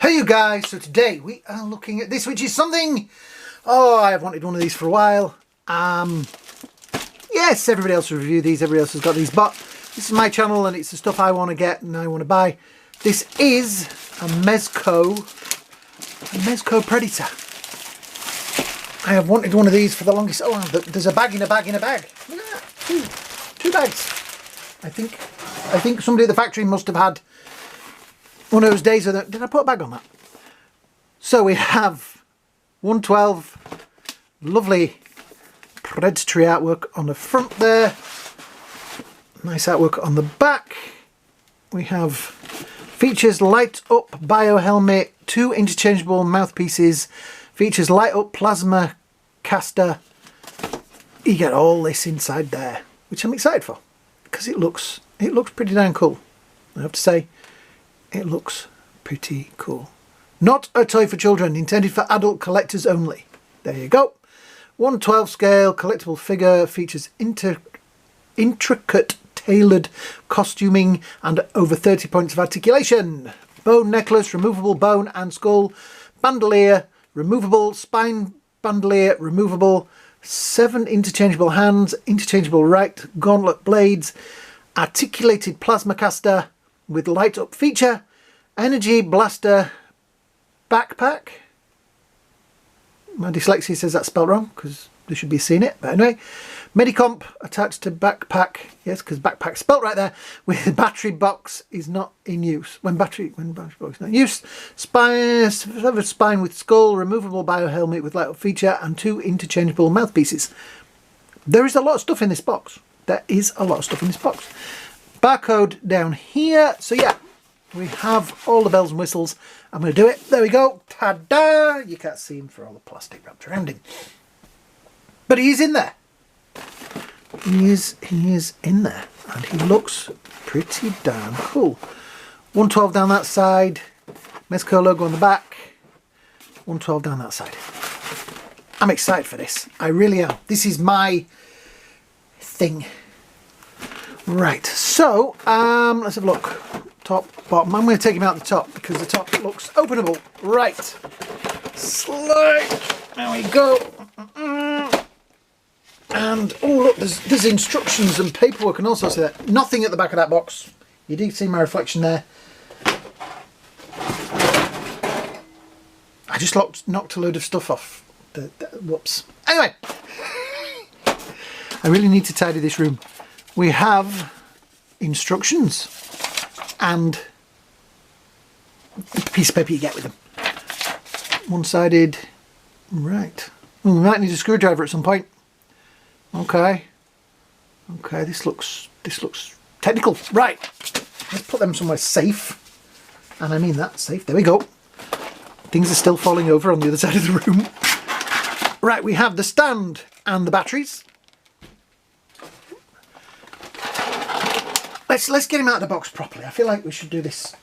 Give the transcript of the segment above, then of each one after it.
Hey you guys, so today we are looking at this, which is something, oh, I have wanted one of these for a while. Yes, everybody else will review these, everybody else has got these, but this is my channel and it's the stuff I want to get and I want to buy. This is a MEZCO Predator. I have wanted one of these for the longest. Oh, there's a bag in a bag in a bag. Look at that, two bags. I think somebody at the factory must have had one of those days of that. Did I put a bag on that? So we have 112, lovely predatory artwork on the front there. Nice artwork on the back. We have features light up bio helmet, 2 interchangeable mouthpieces, features light up plasma caster. You get all this inside there, which I'm excited for because it looks pretty damn cool. I have to say, it looks pretty cool. Not a toy for children, intended for adult collectors only. There you go. 1/12 scale collectible figure, features intricate tailored costuming and over 30 points of articulation. Bone necklace, removable bone and skull. Bandolier, removable. Spine bandolier, removable. 7 interchangeable hands, interchangeable right gauntlet blades. Articulated plasma caster with light up feature. Energy blaster backpack. My dyslexia says that's spelled wrong because they should be seeing it, but anyway. Medicomp attached to backpack, yes, because backpack spelt right there, with battery box is not in use. When battery box is not in use. Spine with skull, removable bio helmet with light up feature, and 2 interchangeable mouthpieces. There is a lot of stuff in this box. There is a lot of stuff in this box. Barcode down here. So yeah, we have all the bells and whistles. I'm going to do it. There we go. Ta-da! You can't see him for all the plastic wrapped around him. But he is in there. He is in there. And he looks pretty damn cool. 112 down that side. MEZCO logo on the back. 112 down that side. I'm excited for this. I really am. This is my thing. Right, so let's have a look. Top, bottom. I'm going to take him out the top because the top looks openable. Right, slide. There we go. And oh look, there's instructions and paperwork and all sorts of that. Nothing at the back of that box. You do see my reflection there. I just knocked a load of stuff off. Whoops. Anyway, I really need to tidy this room. We have instructions and a piece of paper you get with them. One-sided, right. Well, we might need a screwdriver at some point. Okay. Okay, this looks technical. Right. Let's put them somewhere safe. And I mean that, safe. There we go. Things are still falling over on the other side of the room. Right, we have the stand and the batteries. Let's get him out of the box properly. I feel like we should do this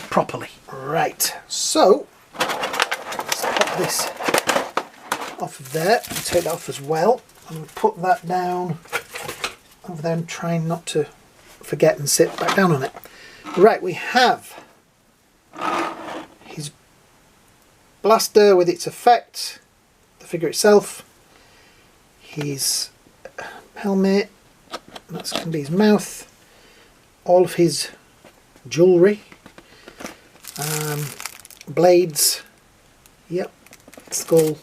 properly. Right, so let's pop this off of there and take that off as well. And we'll put that down over there and try not to forget and sit back down on it. Right, we have his blaster with its effect, the figure itself, his helmet, that's going to be his mouth, all of his jewellery, blades, yep, skull,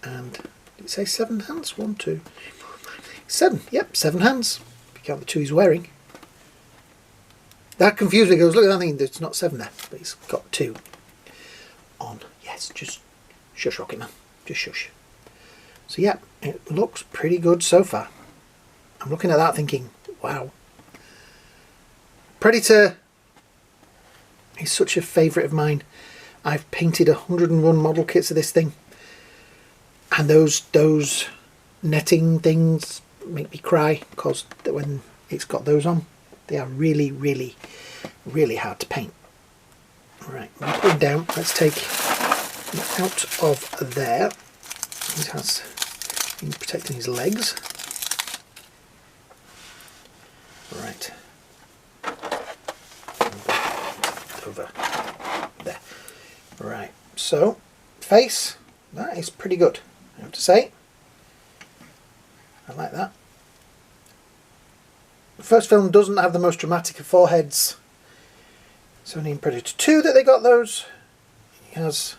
and did it say 7 hands? 1, 2, 3, 4, 5, 6, 7, yep, 7 hands, if you count the 2 he's wearing. That confused me, because look at that thing, there's not 7 there, but he's got 2 on. Yes, just shush, Rocketman, just shush. So yeah, it looks pretty good so far. I'm looking at that thinking, wow. Predator is such a favourite of mine. I've painted 101 model kits of this thing, and those netting things make me cry because when it's got those on, they are really, really, really hard to paint. Right, we'll put him down. Let's take him out of there. He has been protecting his legs. Right. Over there. So, face, that is pretty good, I have to say. I like that. The first film doesn't have the most dramatic of foreheads. It's only in Predator 2 that they got those. He has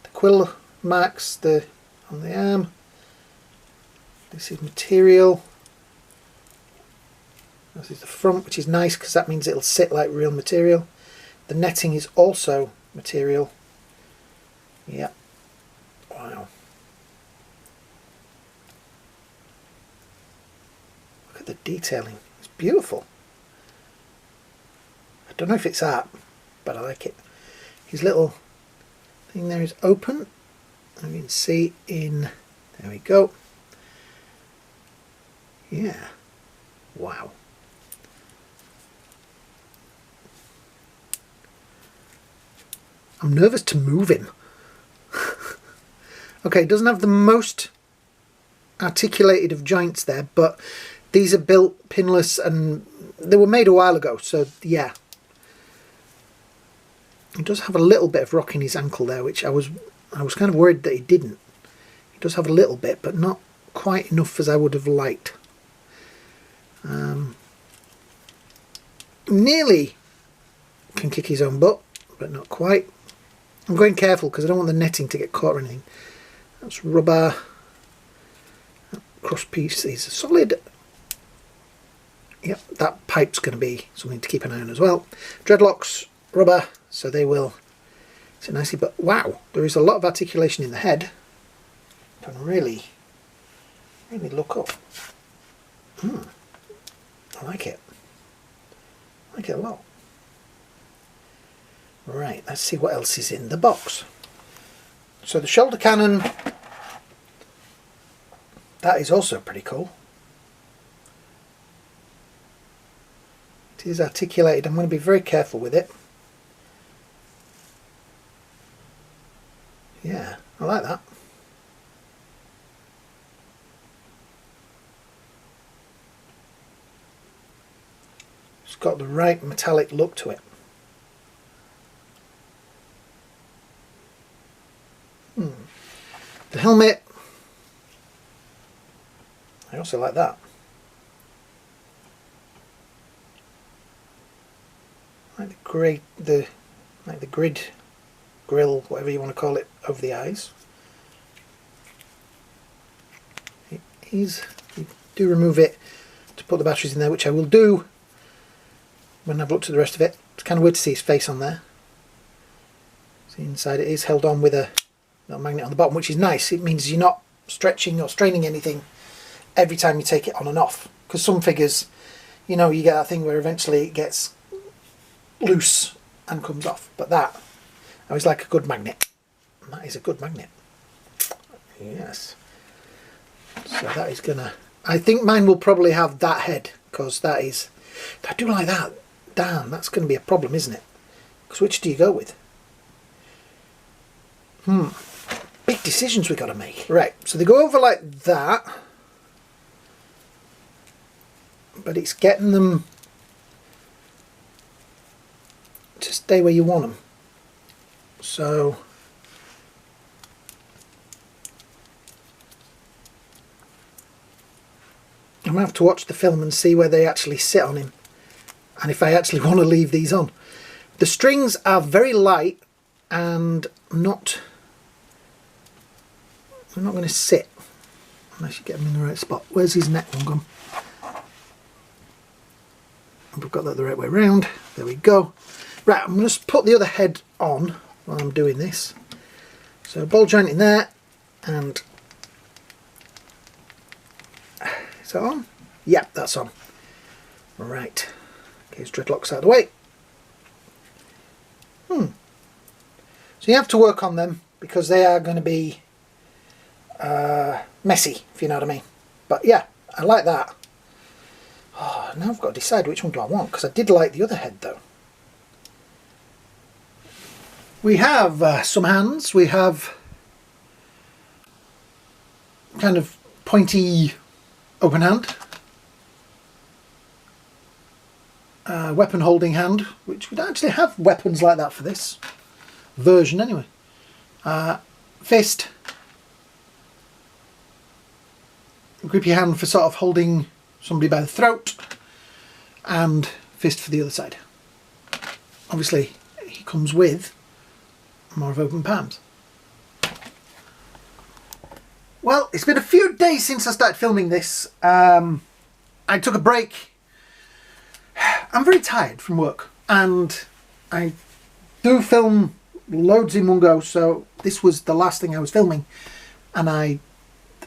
the quill marks on the arm. This is material. This is the front, which is nice because that means it'll sit like real material. The netting is also material. Yeah. Wow. Look at the detailing. It's beautiful. I don't know if it's art, but I like it. His little thing there is open. And you can see there we go. Yeah. Wow. I'm nervous to move him. Okay, it doesn't have the most articulated of joints there, but these are built pinless and they were made a while ago, so yeah. He does have a little bit of rock in his ankle there, which I was kind of worried that he didn't. He does have a little bit, but not quite enough as I would have liked. Nearly can kick his own butt, but not quite. I'm going careful because I don't want the netting to get caught or anything. That's rubber. Cross piece is solid. Yep, that pipe's going to be something to keep an eye on as well. Dreadlocks, rubber, so they will sit nicely. But wow, there is a lot of articulation in the head. Can really look up. I like it. I like it a lot. Right, let's see what else is in the box. So the shoulder cannon, that is also pretty cool. It is articulated. I'm going to be very careful with it. Yeah, I like that. It's got the right metallic look to it. The helmet, I also like that. Like the grid, grill, whatever you want to call it, over the eyes. You do remove it to put the batteries in there, which I will do when I've looked at the rest of it. It's kind of weird to see his face on there. See, inside it is held on with a little magnet on the bottom, which is nice. It means you're not stretching or straining anything every time you take it on and off. Because some figures, you know, you get that thing where eventually it gets loose and comes off. But that, I always like a good magnet. And that is a good magnet. Yes. So that is gonna, I think mine will probably have that head, because that is, I do like that. Damn, that's going to be a problem, isn't it? Because which do you go with? Big decisions we got to make. Right, so they go over like that, but it's getting them to stay where you want them. So I'm going to have to watch the film and see where they actually sit on him, and if I actually want to leave these on. The strings are very light and they're not going to sit unless you get them in the right spot. Where's his neck one gone? I've got that the right way around. There we go. Right, I'm going to put the other head on while I'm doing this. So ball joint in there, and is that on? Yep, that's on. Right, get his dreadlocks out of the way. So you have to work on them because they are going to be messy, if you know what I mean. But yeah, I like that. Oh, now I've got to decide which one do I want, because I did like the other head though. We have some hands. We have kind of pointy open hand, weapon holding hand, which would actually have weapons like that for this version anyway. Fist. Grip your hand for sort of holding somebody by the throat, and fist for the other side. Obviously he comes with more of open palms. Well, it's been a few days since I started filming this. I took a break. I'm very tired from work, and I do film loads in one go, so this was the last thing I was filming, and the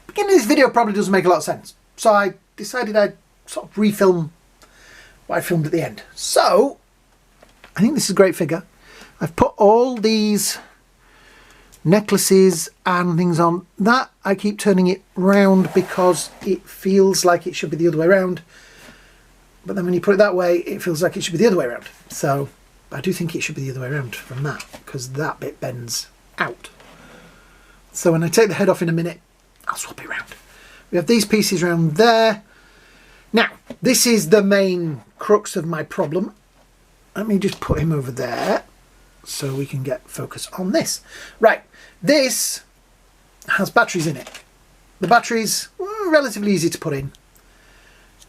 beginning of this video probably doesn't make a lot of sense, so I decided I'd sort of refilm what I filmed at the end. So I think this is a great figure. I've put all these necklaces and things on that. I keep turning it round because it feels like it should be the other way around, but then when you put it that way it feels like it should be the other way around. So I do think it should be the other way around from that, because that bit bends out. So when I take the head off in a minute, I'll swap it around. We have these pieces around there. Now this is the main crux of my problem. Let me just put him over there so we can get focus on this. Right, this has batteries in it. The batteries are relatively easy to put in.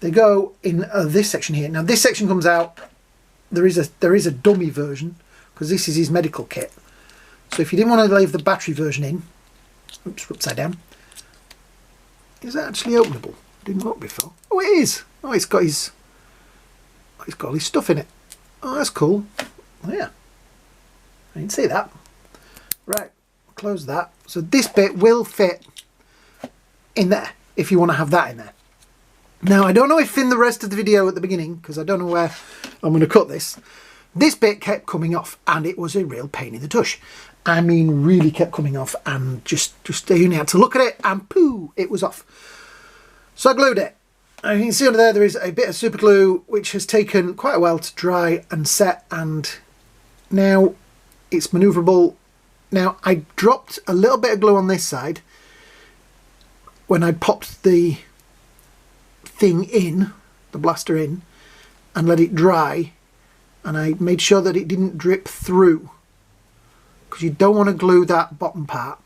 They go in this section here. Now this section comes out. There is a dummy version, because this is his medical kit. So if you didn't want to leave the battery version in, oops, upside down. Is that actually openable? Didn't look before. Oh, it is. Oh, it's got all his stuff in it. Oh, that's cool. Oh, yeah. I didn't see that. Right, close that. So this bit will fit in there if you want to have that in there. Now, I don't know if in the rest of the video at the beginning, because I don't know where I'm going to cut this bit kept coming off, and it was a real pain in the tush. I mean, really kept coming off, and just you only had to look at it and pooh, it was off. So I glued it. And you can see under there is a bit of super glue, which has taken quite a while to dry and set, and now it's manoeuvrable. Now, I dropped a little bit of glue on this side when I popped the thing in, the blaster in, and let it dry, and I made sure that it didn't drip through, because you don't want to glue that bottom part,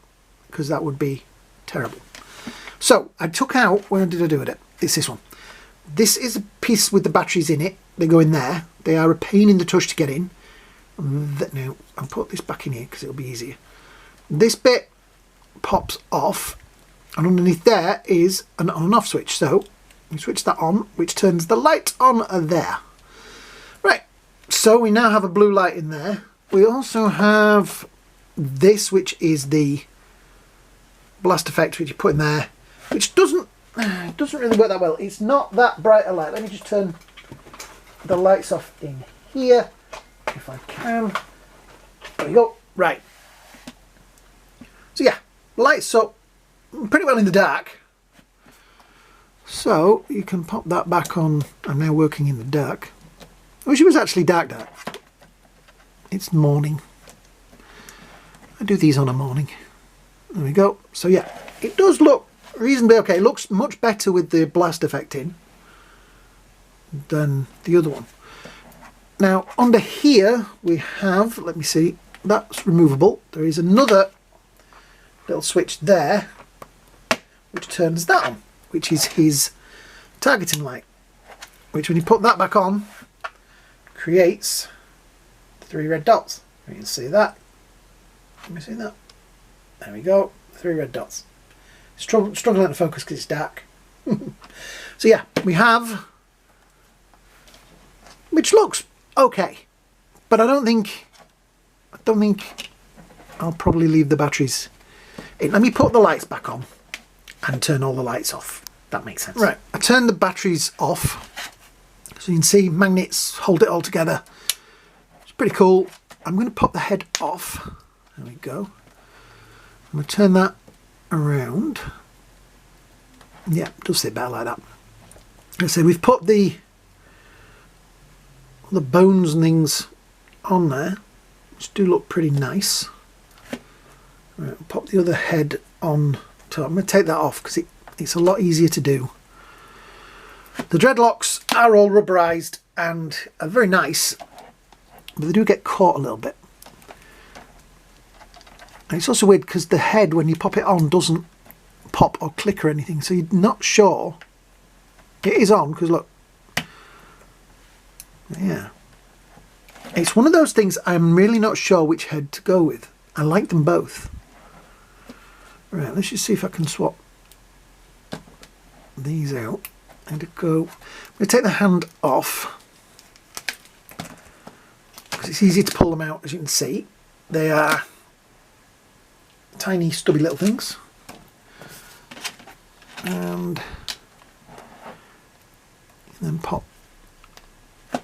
because that would be terrible. So I took out, where did I do it? It's this one. This is a piece with the batteries in it. They go in there. They are a pain in the tush to get in. Now I'll put this back in here because it'll be easier. This bit pops off, and underneath there is an on and off switch. So you switch that on, which turns the light on there. Right, so we now have a blue light in there. We also have this, which is the blast effect, which you put in there, which doesn't really work that well. It's not that bright a light. Let me just turn the lights off in here if I can. There we go. Right. So yeah, lights up pretty well in the dark. So you can pop that back on. I'm now working in the dark. I wish it was actually dark. It's morning. I do these on a morning. There we go. So yeah, it does look reasonably okay. It looks much better with the blast effect in than the other one. Now under here we have, let me see, that's removable. There is another little switch there which turns that on, which is his targeting light, which when you put that back on creates 3 red dots. You can see that. Let me see that. There we go. 3 red dots. Struggling to focus because it's dark. So yeah, we have, which looks okay, but I don't think I'll probably leave the batteries in. Let me put the lights back on and turn all the lights off. That makes sense. Right, I turned the batteries off, so you can see magnets hold it all together. It's pretty cool. I'm going to pop the head off. There we go. I'm going to turn that around. Yeah, it does sit better like that. Let's say we've put all the bones and things on there, which do look pretty nice. Right, I'll pop the other head on top. I'm going to take that off because it's a lot easier to do. The dreadlocks are all rubberized and are very nice, but they do get caught a little bit. And it's also weird because the head, when you pop it on, doesn't pop or click or anything, so you're not sure. It is on, because look. Yeah. It's one of those things I'm really not sure which head to go with. I like them both. Right, let's just see if I can swap these out. And to go, I'm going to take the hand off, because it's easy to pull them out, as you can see. They are tiny, stubby little things. And then pop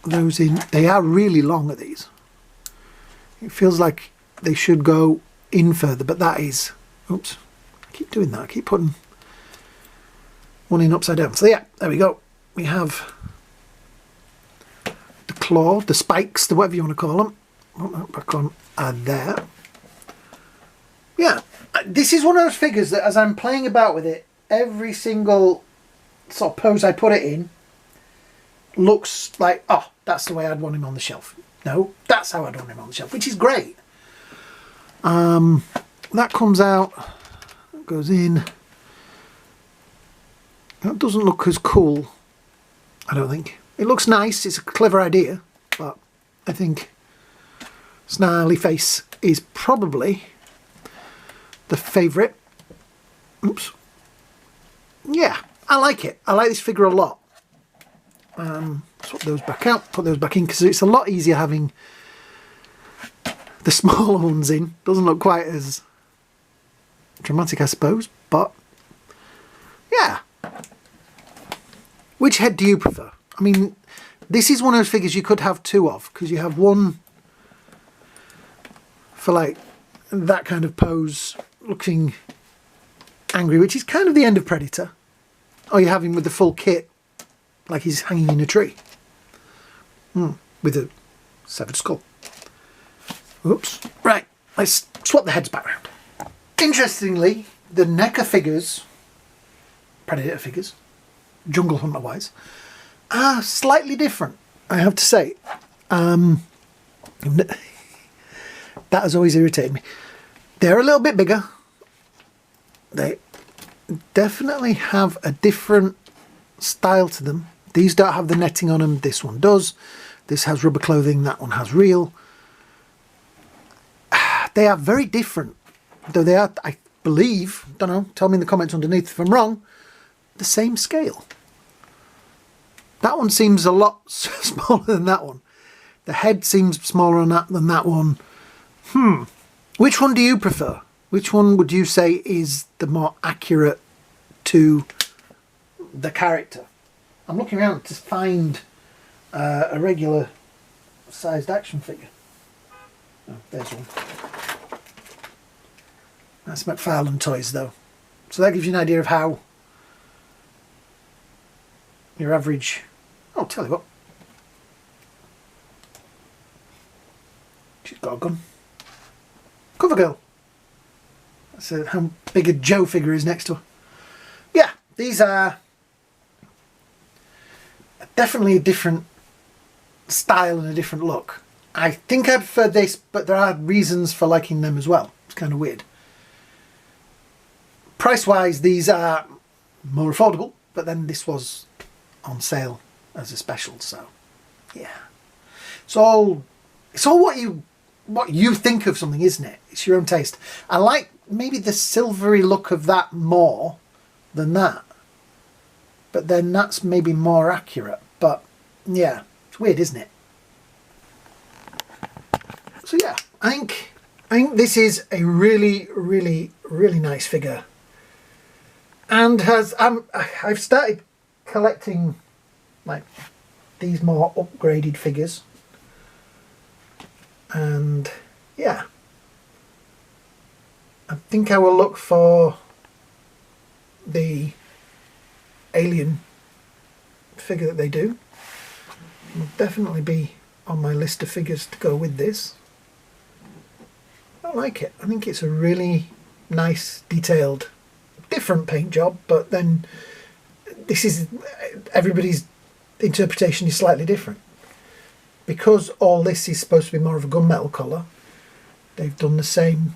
those in. They are really long, are these. It feels like they should go in further, but that is, oops, I keep doing that. I keep putting one in upside down. So yeah, there we go. We have the claw, the spikes, the whatever you want to call them. Oh, back on, and there. Yeah, this is one of those figures that as I'm playing about with it, every single sort of pose I put it in looks like, oh, that's the way I'd want him on the shelf. No, that's how I'd want him on the shelf, which is great. That comes out, that goes in. That doesn't look as cool, I don't think. It looks nice, it's a clever idea, but I think Snarly Face is probably the favourite. Oops. Yeah, I like it. I like this figure a lot. Swap those back out, put those back in, because it's a lot easier having the smaller ones in. Doesn't look quite as dramatic, I suppose, but yeah. Which head do you prefer? I mean, this is one of those figures you could have two of, because you have one for like that kind of pose, looking angry, which is kind of the end of Predator. Or you have him with the full kit, like he's hanging in a tree. With a severed skull. Oops. Right, let's swap the heads back round. Interestingly, the NECA figures, Predator figures, Jungle Hunter wise, are slightly different, I have to say. That has always irritated me. They're a little bit bigger. They definitely have a different style to them. These don't have the netting on them, this one does. This has rubber clothing, that one has real. They are very different, though they are, I believe, don't know, tell me in the comments underneath if I'm wrong, the same scale. That one seems a lot smaller than that one. The head seems smaller on that than that one. Which one do you prefer? Which one would you say is the more accurate to the character? I'm looking around to find a regular sized action figure. Oh, there's one. That's McFarlane Toys though. So that gives you an idea of how your average... Oh, tell you what. She's got a gun. Cover girl. That's how big a Joe figure is next to her. Yeah, these are definitely a different style and a different look. I think I prefer this, but there are reasons for liking them as well. It's kind of weird. Price-wise, these are more affordable, but then this was on sale as a special, so yeah. It's all what you think of something, isn't it? It's your own taste. I like maybe the silvery look of that more than that, but then that's maybe more accurate. But yeah, it's weird, isn't it? So yeah, I think this is a really, really, really nice figure, and I've started collecting like these more upgraded figures, and yeah, I think I will look for the Alien figure that they do. It'll definitely be on my list of figures to go with this. I like it. I think it's a really nice, detailed, different paint job, but then this is, everybody's interpretation is slightly different. Because all this is supposed to be more of a gunmetal colour, they've done the same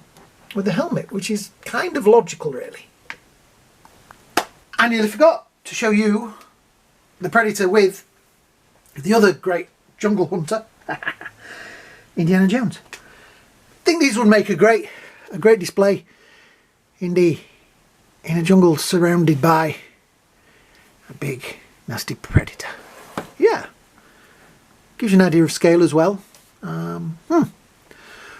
with the helmet, which is kind of logical, really. I nearly forgot to show you the Predator with the other great jungle hunter, Indiana Jones. I think these would make a great display in a jungle surrounded by a big nasty predator. Yeah, gives you an idea of scale as well.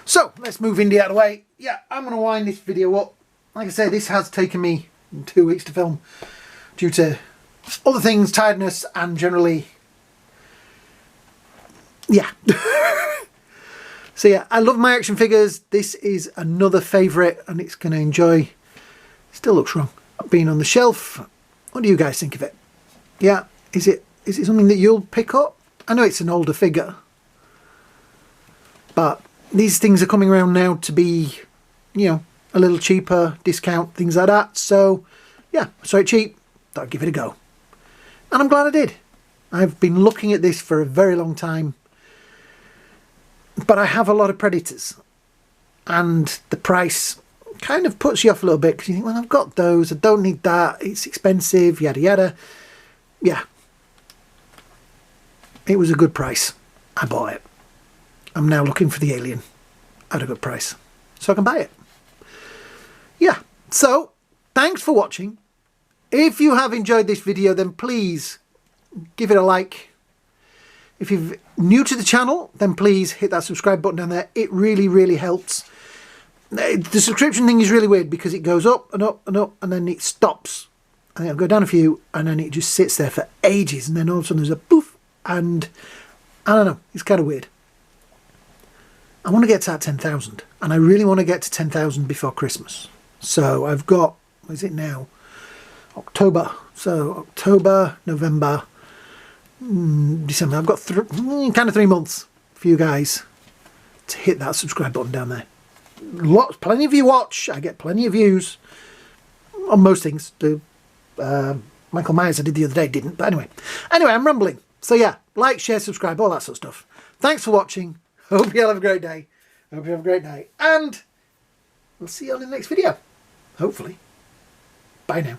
So let's move Indy out of the way. Yeah, I'm going to wind this video up. Like I say, this has taken me 2 weeks to film due to other things, tiredness, and generally, yeah. So yeah, I love my action figures. This is another favourite, and it's going to enjoy. Still looks wrong being on the shelf. What do you guys think of it? Yeah, is it something that you'll pick up? I know it's an older figure, but these things are coming around now to be, you know, a little cheaper, discount, things like that. So yeah, I saw it cheap, thought I'd give it a go. And I'm glad I did. I've been looking at this for a very long time, but I have a lot of Predators, and the price kind of puts you off a little bit because you think, well, I've got those, I don't need that, it's expensive, yada yada. Yeah, it was a good price. I bought it. I'm now looking for the Alien at a good price so I can buy it. Yeah, so thanks for watching. If you have enjoyed this video, then please give it a like. If you're new to the channel, then please hit that subscribe button down there. It really, really helps. The subscription thing is really weird because it goes up and up and up and then it stops. And it'll go down a few and then it just sits there for ages, and then all of a sudden there's a poof, and I don't know, it's kind of weird. I want to get to that 10,000, and I really want to get to 10,000 before Christmas. So I've got, what is it now? October. So October, November, December. I've got kind of 3 months for you guys to hit that subscribe button down there. Plenty of you watch. I get plenty of views on most things. The Michael Myers I did the other day didn't, but anyway, I'm rambling. So yeah, like, share, subscribe, all that sort of stuff. Thanks for watching. Hope you all have a great day. Hope you have a great night, and we'll see you on the next video. Hopefully. Bye now.